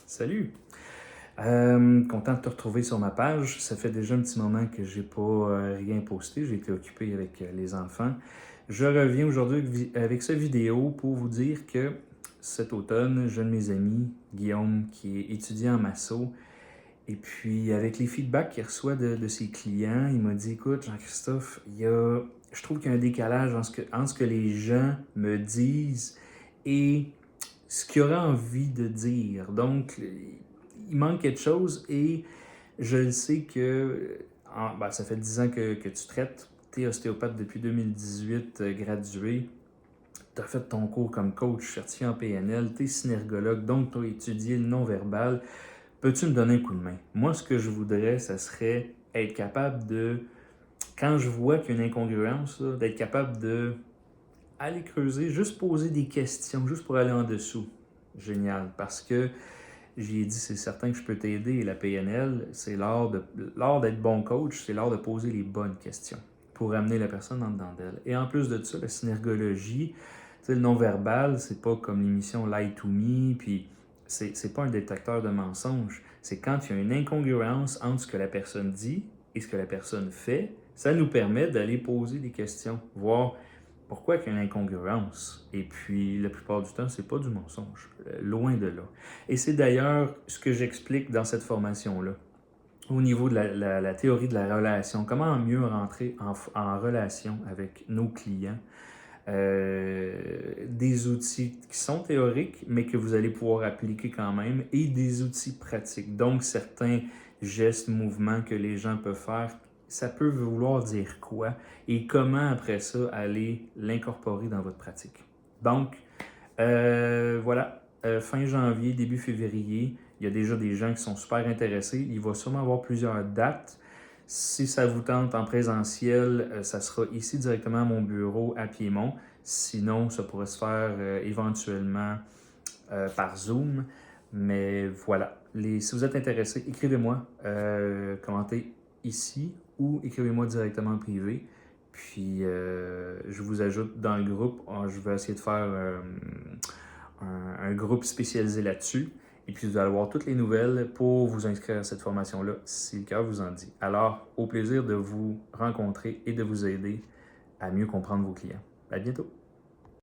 Salut! Content de te retrouver sur ma page. Ça fait déjà un petit moment que j'ai pas rien posté. J'ai été occupé avec les enfants. Je reviens aujourd'hui avec cette vidéo pour vous dire que cet automne, j'ai un de mes amis, Guillaume, qui est étudiant en masso. Et puis, avec les feedbacks qu'il reçoit de ses clients, il m'a dit, écoute, Jean-Christophe, je trouve qu'il y a un décalage entre ce que les gens me disent et ce qu'ils auraient envie de dire. Donc, il manque quelque chose et je le sais que ça fait 10 ans que tu traites. Tu es ostéopathe depuis 2018, gradué. Tu as fait ton cours comme coach certifié en PNL. Tu es synergologue, donc tu as étudié le non-verbal. Peux-tu me donner un coup de main? Moi, ce que je voudrais, ça serait être capable de, quand je vois qu'il y a une incongruence, là, d'être capable de aller creuser, juste poser des questions, juste pour aller en dessous. Génial, parce que j'ai dit, c'est certain que je peux t'aider. Et la PNL, c'est l'art d'être bon coach, c'est l'art de poser les bonnes questions pour amener la personne en dedans d'elle. Et en plus de ça, la synergologie, le non-verbal, c'est pas comme l'émission Lie to Me, puis c'est pas un détecteur de mensonges. C'est quand il y a une incongruence entre ce que la personne dit et ce que la personne fait, ça nous permet d'aller poser des questions, voir pourquoi il y a une incongruence. Et puis, la plupart du temps, c'est pas du mensonge, loin de là. Et c'est d'ailleurs ce que j'explique dans cette formation-là, au niveau de la théorie de la relation, comment mieux rentrer en relation avec nos clients. Des outils qui sont théoriques, mais que vous allez pouvoir appliquer quand même, et des outils pratiques. Donc, certains gestes, mouvements que les gens peuvent faire, ça peut vouloir dire quoi, et comment après ça aller l'incorporer dans votre pratique. Donc, voilà, fin janvier, début février, il y a déjà des gens qui sont super intéressés. Il va sûrement avoir plusieurs dates. Si ça vous tente en présentiel, ça sera ici directement à mon bureau à Piémont. Sinon, ça pourrait se faire éventuellement par Zoom. Mais voilà, si vous êtes intéressé, écrivez-moi, commentez ici ou écrivez-moi directement en privé. Puis, je vous ajoute dans le groupe. Je vais essayer de faire un groupe spécialisé là-dessus. Et puis, vous allez avoir toutes les nouvelles pour vous inscrire à cette formation-là, si le cœur vous en dit. Alors, au plaisir de vous rencontrer et de vous aider à mieux comprendre vos clients. À bientôt!